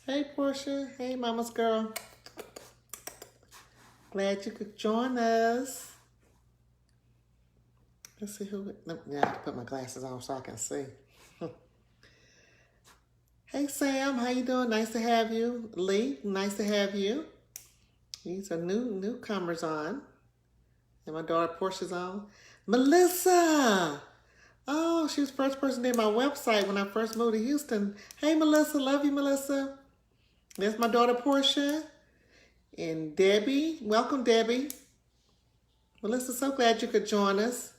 Hey, Portia. Hey, mama's girl. Glad you could join us. Let's see who. I have to put my glasses on so I can see. Hey, Sam. How you doing? Nice to have you. Lee, nice to have you. These are newcomers on. And my daughter Portia's on. Melissa. Oh, she was the first person to my website when I first moved to Houston. Hey, Melissa. Love you, Melissa. There's my daughter Portia. And Debbie. Welcome, Debbie. Melissa, so glad you could join us.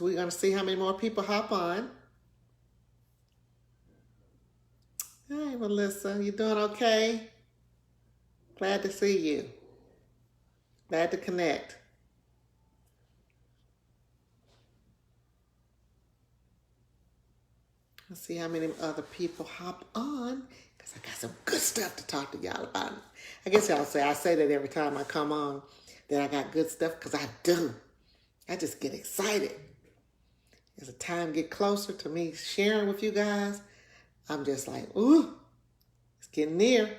We're going to see how many more people hop on. Hi, Melissa. You doing okay? Glad to see you. Glad to connect. Let's see how many other people hop on, because I got some good stuff to talk to y'all about. I guess I say that every time I come on, that I got good stuff, because I do. I just get excited. As the time get closer to me sharing with you guys, I'm just like, ooh, it's getting near.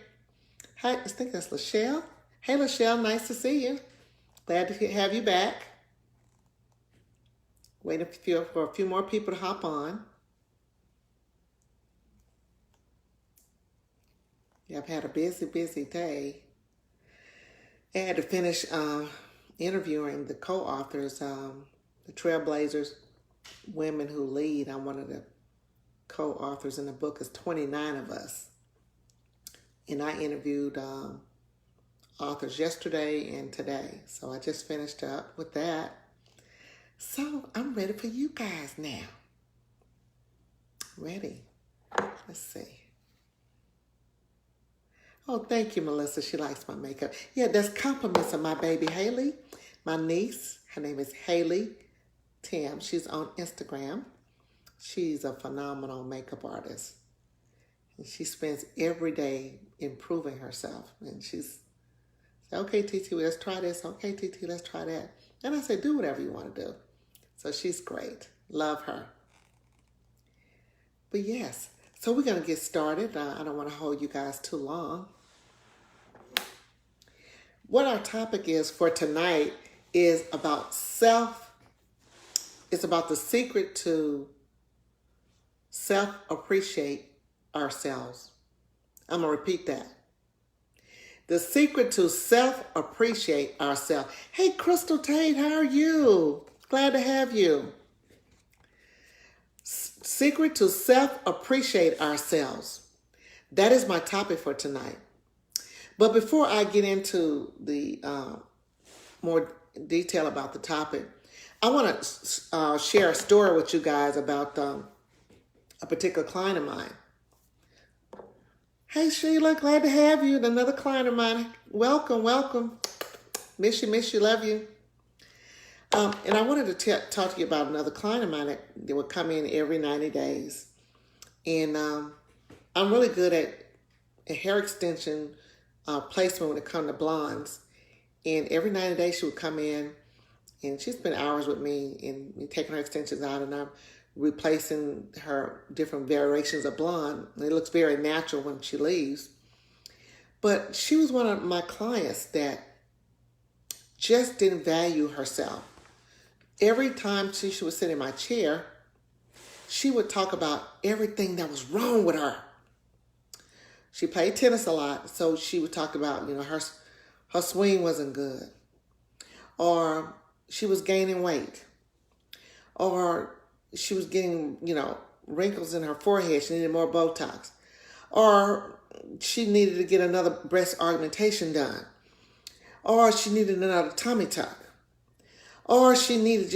Hi, I think that's Lachelle. Hey, Lachelle, nice to see you. Glad to have you back. Waiting for a few more people to hop on. Yeah, I've had a busy day. I had to finish interviewing the co-authors, the Trailblazers, Women Who Lead. I'm one of the co-authors in the book. It's 29 of us. And I interviewed authors yesterday and today. So I just finished up with that. So I'm ready for you guys now. Ready. Let's see. Oh, thank you, Melissa. She likes my makeup. Yeah, that's compliments of my baby, Haley. My niece, her name is Haley Tim. She's on Instagram. She's a phenomenal makeup artist. And she spends every day improving herself. And she's, okay, TT, let's try this. Okay, TT, let's try that. And I say, do whatever you want to do. So she's great. Love her. But yes, so we're going to get started. I don't want to hold you guys too long. What our topic is for tonight is about it's about the secret to self-appreciate ourselves. I'm going to repeat that. The secret to self-appreciate ourselves. Hey, Crystal Tate, how are you? Glad to have you. Secret to self-appreciate ourselves. That is my topic for tonight. But before I get into the more detail about the topic, I want to share a story with you guys about a particular client of mine. Hey, Sheila, glad to have you. Another client of mine. Welcome. Miss you, love you. And I wanted to talk to you about another client of mine that would come in every 90 days. And I'm really good at a hair extension placement when it comes to blondes. And every 90 days she would come in and she'd spend hours with me and taking her extensions out, and I'm replacing her different variations of blonde. And it looks very natural when she leaves. But she was one of my clients that just didn't value herself. Every time she would sit in my chair, she would talk about everything that was wrong with her. She played tennis a lot, so she would talk about, her swing wasn't good. Or she was gaining weight. Or she was getting, wrinkles in her forehead. She needed more Botox. Or she needed to get another breast augmentation done. Or she needed another tummy tuck. Or she needed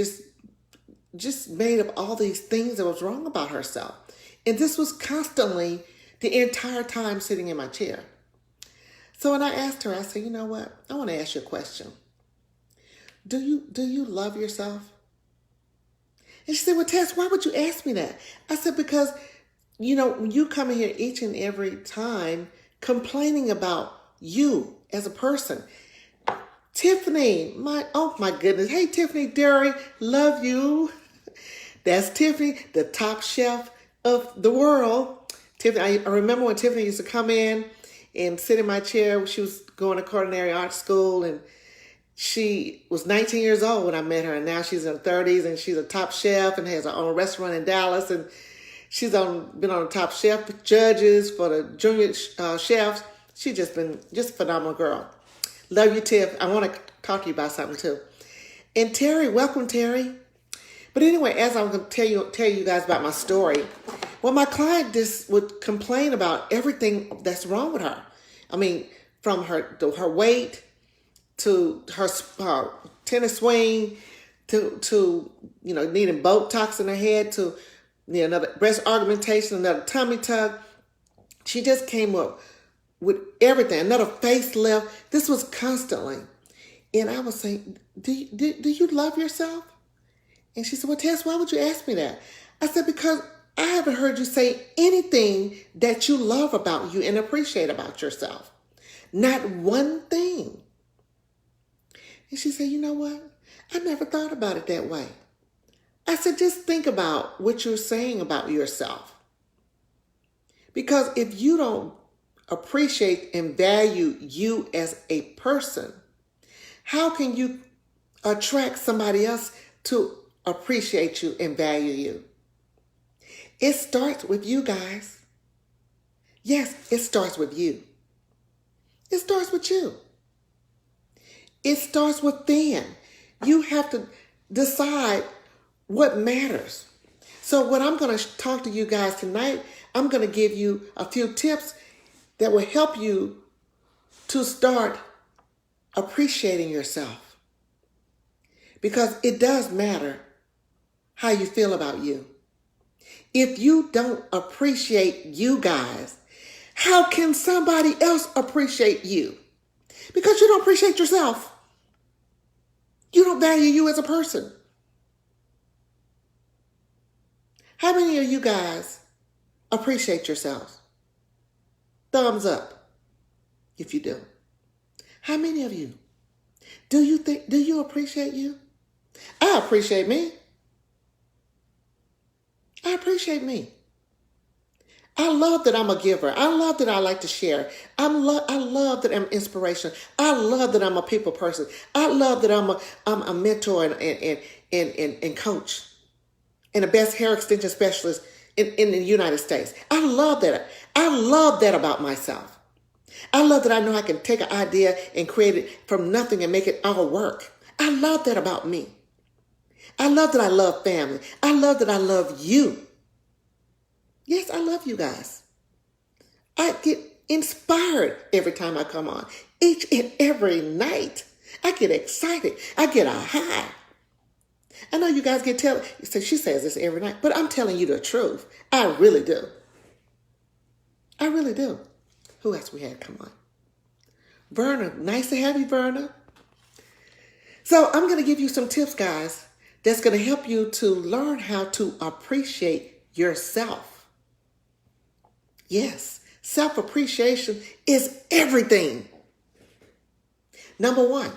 just made up all these things that was wrong about herself. And this was constantly the entire time sitting in my chair. So when I asked her, I said, you know what? I want to ask you a question. Do you love yourself? And she said, well, Tess, why would you ask me that? I said, because, when you come in here each and every time complaining about you as a person. Tiffany, oh my goodness. Hey, Tiffany Derry, love you. That's Tiffany, the top chef of the world. Tiffany, I remember when Tiffany used to come in and sit in my chair. She was going to culinary arts school, and she was 19 years old when I met her, and now she's in her 30s, and she's a top chef and has her own restaurant in Dallas, and she's been on the top chef judges for the junior chefs. She's just been just a phenomenal girl. Love you, Tiff. I want to talk to you about something too. And Terry, welcome, Terry. But anyway, as I'm going to tell you guys about my story, well, my client just would complain about everything that's wrong with her. I mean, from her weight to her tennis swing to needing Botox in her head to another breast augmentation, another tummy tuck. She just came up with everything, another facelift. This was constantly. And I was saying, do you love yourself? And she said, well, Tess, why would you ask me that? I said, because I haven't heard you say anything that you love about you and appreciate about yourself. Not one thing. And she said, you know what? I never thought about it that way. I said, just think about what you're saying about yourself. Because if you don't appreciate and value you as a person, how can you attract somebody else to appreciate you and value you? It starts with you guys. Yes, it starts with you. It starts with you. It starts within. You have to decide what matters. So what I'm going to talk to you guys tonight, I'm going to give you a few tips that will help you to start appreciating yourself. Because it does matter how you feel about you. If you don't appreciate you guys, how can somebody else appreciate you? Because you don't appreciate yourself. You don't value you as a person. How many of you guys appreciate yourselves? Thumbs up if you do. How many of you? Do you appreciate you? I appreciate me. I appreciate me. I love that I'm a giver. I love that I like to share. I love that I'm inspirational. I love that I'm a people person. I love that I'm a mentor and coach and the best hair extension specialist in the United States. I love that. I love that about myself. I love that I know I can take an idea and create it from nothing and make it all work. I love that about me. I love that I love family. I love that I love you. Yes, I love you guys. I get inspired every time I come on. Each and every night. I get excited. I get a high. I know you guys get she says this every night, but I'm telling you the truth. I really do. I really do. Who else we had? Come on. Verna. Nice to have you, Verna. So I'm going to give you some tips, guys, that's going to help you to learn how to appreciate yourself. Yes, self-appreciation is everything. Number one,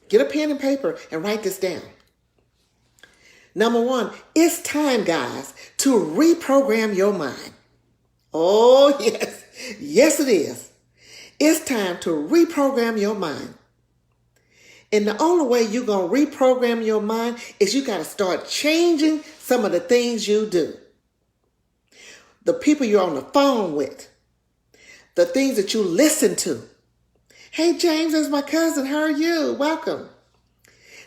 get a pen and paper and write this down. Number one, it's time, guys, to reprogram your mind. Oh, yes. Yes, it is. It's time to reprogram your mind. And the only way you're going to reprogram your mind is you got to start changing some of the things you do. The people you're on the phone with. The things that you listen to. Hey, James, that's my cousin. How are you? Welcome.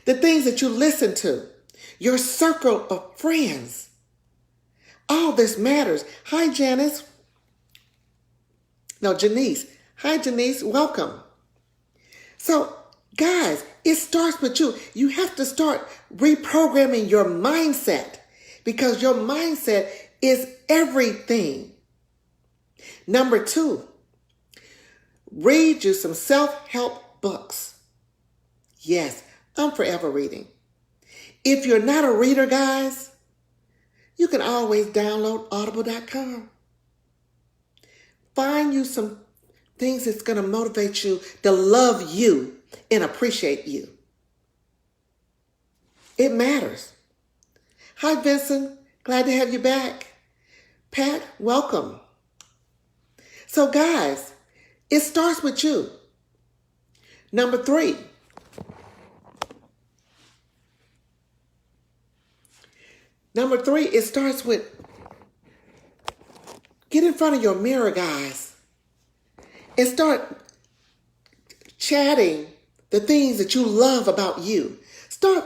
The things that you listen to. Your circle of friends. All this matters. Hi, Janice. No, Janice. Hi, Janice. Welcome. So, guys, it starts with you. You have to start reprogramming your mindset because your mindset is everything. Number two, read you some self-help books. Yes, I'm forever reading. If you're not a reader, guys, you can always download audible.com. Find you some things that's going to motivate you to love you and appreciate you. It matters. Hi, Vincent. Glad to have you back. Pat, welcome. So guys, it starts with you. Number 3. It starts with get in front of your mirror, guys, and start chatting the things that you love about you. Start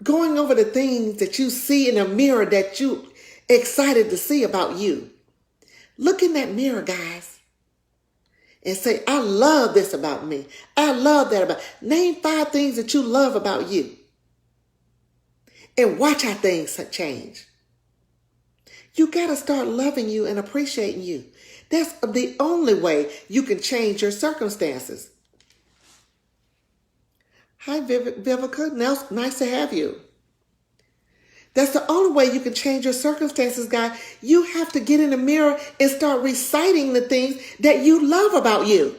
going over the things that you see in the mirror that you excited to see about you. Look in that mirror, guys, and say, I love this about me. I love that about. Name 5 things that you love about you. And watch how things change. You got to start loving you and appreciating you. That's the only way you can change your circumstances. Hi, Vivica. Nice to have you. That's the only way you can change your circumstances, guys. You have to get in the mirror and start reciting the things that you love about you.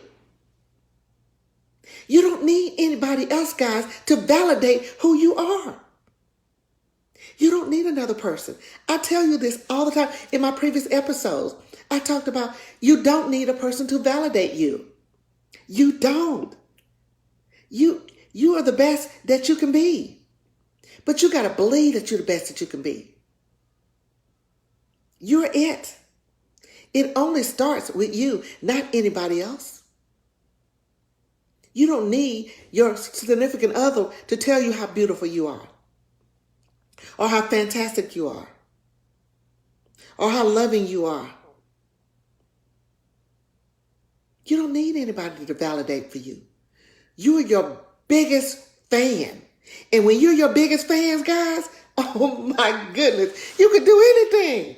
You don't need anybody else, guys, to validate who you are. You don't need another person. I tell you this all the time. In my previous episodes, I talked about you don't need a person to validate you. You don't. You are the best that you can be. But you got to believe that you're the best that you can be. You're it. It only starts with you, not anybody else. You don't need your significant other to tell you how beautiful you are, or how fantastic you are, or how loving you are. You don't need anybody to validate for you. You are your biggest fan. And when you're your biggest fans, guys, oh my goodness, you can do anything.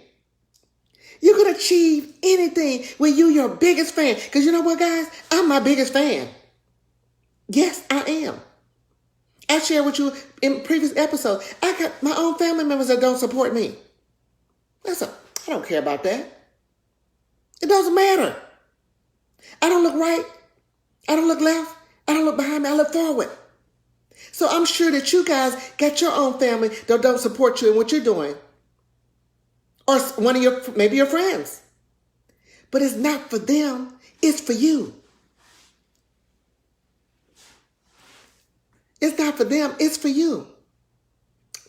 You can achieve anything when you're your biggest fan. Because you know what, guys? I'm my biggest fan. Yes, I am. I shared with you in previous episodes, I got my own family members that don't support me. I don't care about that. It doesn't matter. I don't look right. I don't look left. I don't look behind me. I look forward. So I'm sure that you guys got your own family that don't support you in what you're doing. Or one of maybe your friends. But it's not for them. It's for you. It's not for them. It's for you.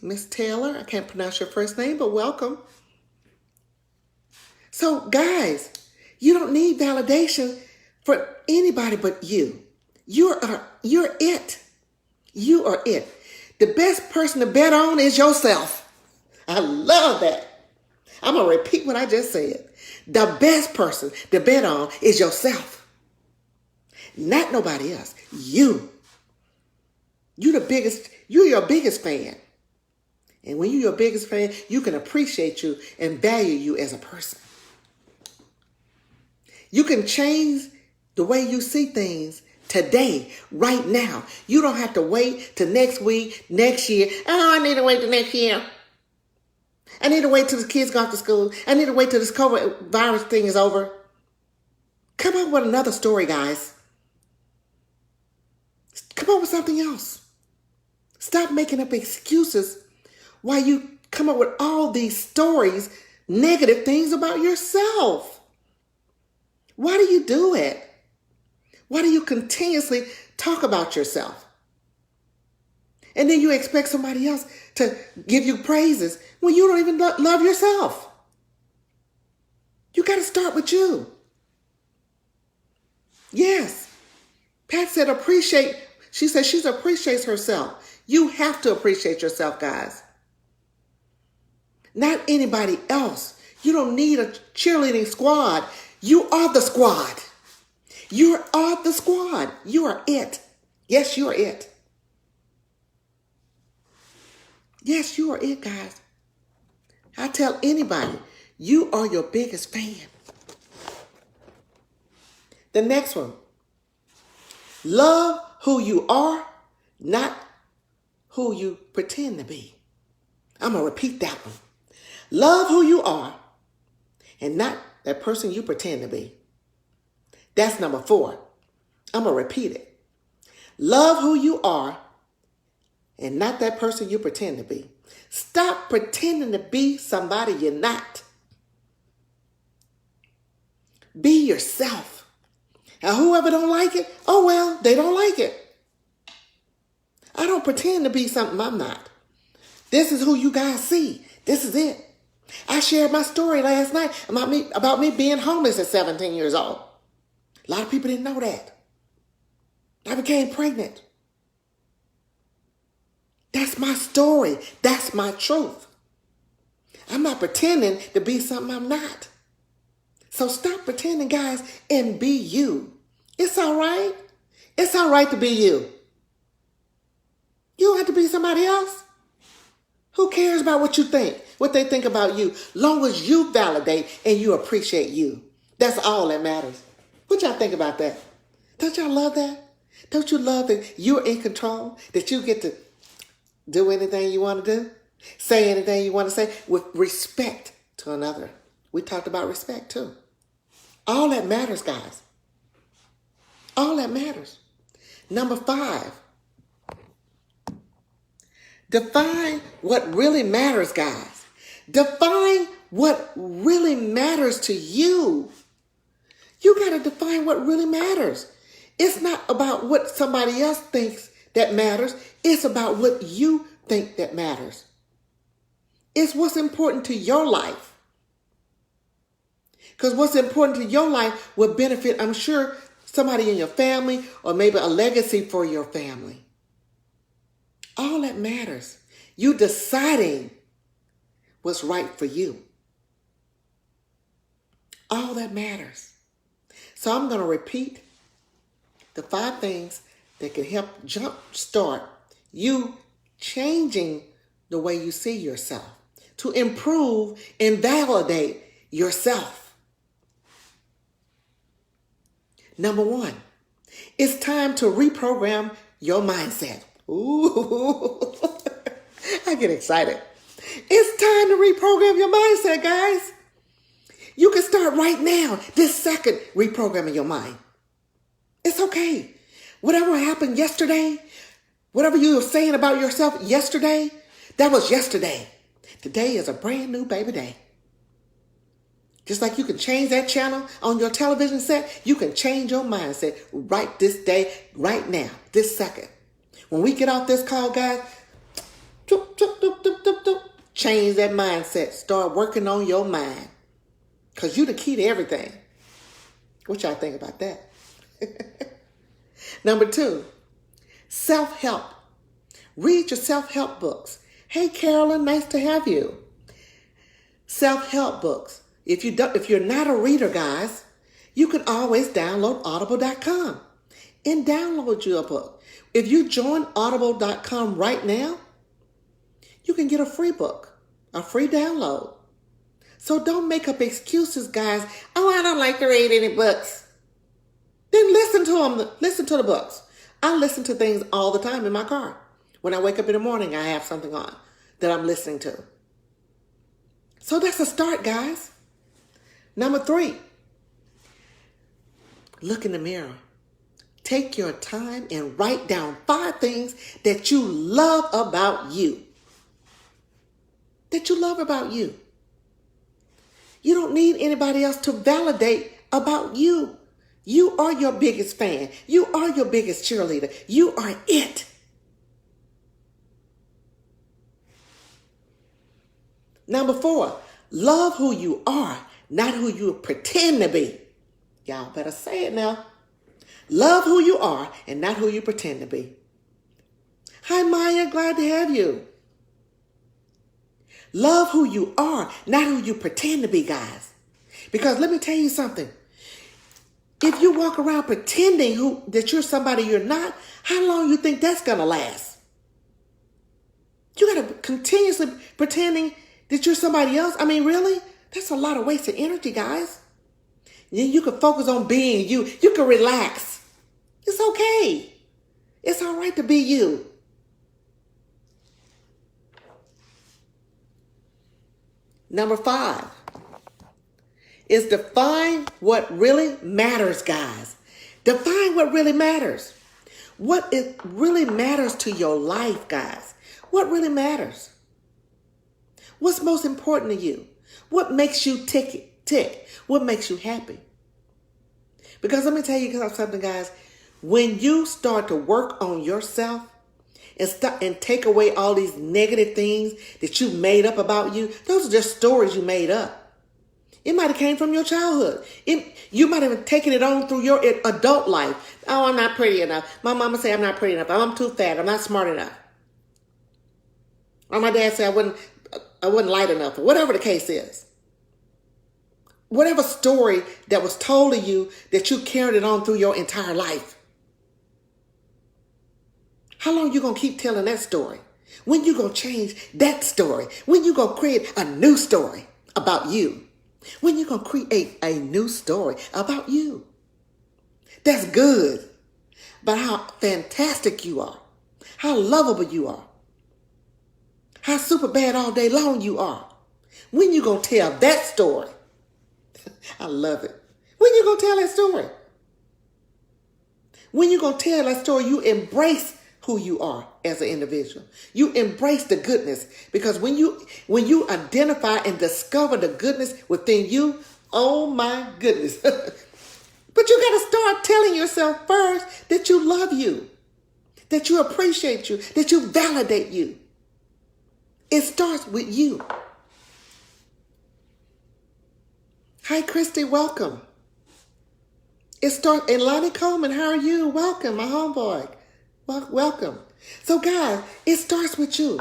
Miss Taylor, I can't pronounce your first name, but welcome. So guys, you don't need validation for anybody but you. You're it. You are it. The best person to bet on is yourself. I love that. I'm going to repeat what I just said. The best person to bet on is yourself. Not nobody else. You. You're your biggest fan. And when you're your biggest fan, you can appreciate you and value you as a person. You can change the way you see things today, right now. You don't have to wait till next week, next year. Oh, I need to wait till next year. I need to wait till the kids go off to school. I need to wait till this COVID virus thing is over. Come up with another story, guys. Come up with something else. Stop making up excuses while you come up with all these stories, negative things about yourself. Why do you do it? Why do you continuously talk about yourself? And then you expect somebody else to give you praises when you don't even love yourself. You got to start with you. Yes. Pat said she said she appreciates herself. You have to appreciate yourself, guys. Not anybody else. You don't need a cheerleading squad. You are the squad. You are the squad. You are it. Yes, you are it. Yes, you are it, guys. I tell anybody, you are your biggest fan. The next one. Love who you are, not who you pretend to be. I'm going to repeat that one. Love who you are and not that person you pretend to be. That's number 4. I'm going to repeat it. Love who you are and not that person you pretend to be. Stop pretending to be somebody you're not. Be yourself. And whoever don't like it, oh well, they don't like it. I don't pretend to be something I'm not. This is who you guys see. This is it. I shared my story last night about me being homeless at 17 years old. A lot of people didn't know that. I became pregnant. That's my story. That's my truth. I'm not pretending to be something I'm not. So stop pretending, guys, and be you. It's all right. It's all right to be you. You don't have to be somebody else. Who cares about what you think, what they think about you? Long as you validate and you appreciate you. That's all that matters. What y'all think about that? Don't y'all love that? Don't you love that you're in control? That you get to do anything you want to do? Say anything you want to say with respect to another. We talked about respect too. All that matters, guys. All that matters. Number 5. Define what really matters, guys. Define what really matters to you. You got to define what really matters. It's not about what somebody else thinks that matters. It's about what you think that matters. It's what's important to your life. Because what's important to your life will benefit, I'm sure, somebody in your family or maybe a legacy for your family. All that matters. You deciding what's right for you. All that matters. So I'm going to repeat the 5 things that can help jumpstart you changing the way you see yourself to improve and validate yourself. Number 1, it's time to reprogram your mindset. Ooh, I get excited. It's time to reprogram your mindset, guys. You can start right now, this second, reprogramming your mind. It's okay. Whatever happened yesterday, whatever you were saying about yourself yesterday, that was yesterday. Today is a brand new baby day. Just like you can change that channel on your television set, you can change your mindset right this day, right now, this second. When we get off this call, guys, change that mindset. Start working on your mind. Because you're the key to everything. What y'all think about that? Number 2, self-help. Read your self-help books. Hey, Carolyn, nice to have you. Self-help books. If you're not a reader, guys, you can always download audible.com and download you a book. If you join audible.com right now, you can get a free book, a free download. So don't make up excuses, guys. Oh, I don't like to read any books. Then listen to them. Listen to the books. I listen to things all the time in my car. When I wake up in the morning, I have something on that I'm listening to. So that's a start, guys. Number 3, look in the mirror. Take your time and write down 5 things that you love about you. That you love about you. You don't need anybody else to validate about you. You are your biggest fan. You are your biggest cheerleader. You are it. Number 4, love who you are, not who you pretend to be. Y'all better say it now. Love who you are and not who you pretend to be. Hi, Maya. Glad to have you. Love who you are, not who you pretend to be, guys. Because let me tell you something. If you walk around pretending that you're somebody you're not, how long you think that's going to last? You got to continuously pretending that you're somebody else. I mean, really? That's a lot of wasted energy, guys. You can focus on being you. You can relax. It's okay. It's all right to be you. Number 5 is define what really matters, guys. Define what really matters. What it really matters to your life, guys. What really matters? What's most important to you? What makes you tick? What makes you happy? Because let me tell you something, guys. When you start to work on yourself and take away all these negative things that you made up about you, those are just stories you made up. It might have came from your childhood. You might have taken it on through your adult life. Oh, I'm not pretty enough. My mama say I'm not pretty enough. I'm too fat. I'm not smart enough. Or my dad said I wasn't light enough. Or whatever the case is. Whatever story that was told to you that you carried it on through your entire life. How long you going to keep telling that story? When you going to change that story? When you going to create a new story about you? When you going to create a new story about you? That's good. But how fantastic you are. How lovable you are. How super bad all day long you are. When you going to tell that story? I love it. When you going to tell that story? When you going to tell that story, you embrace who you are as an individual. You embrace the goodness, because when you identify and discover the goodness within you, oh my goodness. But you got to start telling yourself first that you love you, that you appreciate you, that you validate you. It starts with you. Hi, Christy, welcome. And Lonnie Coleman, how are you? Welcome, my homeboy. Welcome. So guys, it starts with you.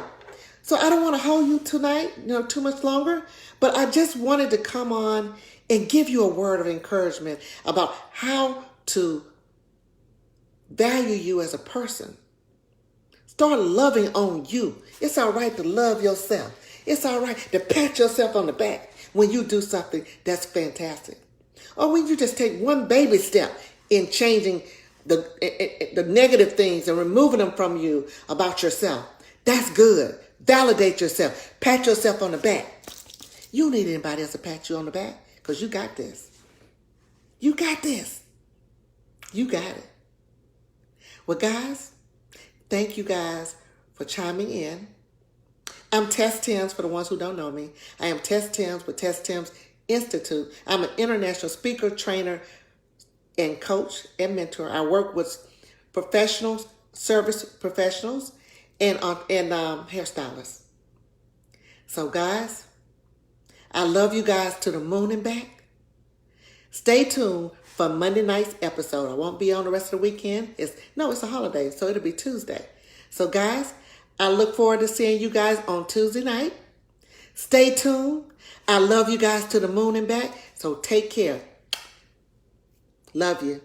So I don't want to hold you tonight, too much longer, but I just wanted to come on and give you a word of encouragement about how to value you as a person. Start loving on you. It's all right to love yourself. It's all right to pat yourself on the back when you do something that's fantastic. Or when you just take one baby step in changing the negative things and removing them from you about yourself. That's good. Validate yourself. Pat yourself on the back. You don't need anybody else to pat you on the back, because you got this. You got this. You got it. Well, guys, thank you guys for chiming in. I'm TessTims for the ones who don't know me. I am TessTims with TessTims Institute. I'm an international speaker, trainer, and coach and mentor. I work with professionals, service professionals, and hairstylists. So guys, I love you guys to the moon and back. Stay tuned for Monday night's episode. I won't be on the rest of the weekend. It's a holiday, so it'll be Tuesday. So guys, I look forward to seeing you guys on Tuesday night. Stay tuned. I love you guys to the moon and back. So take care. Love you.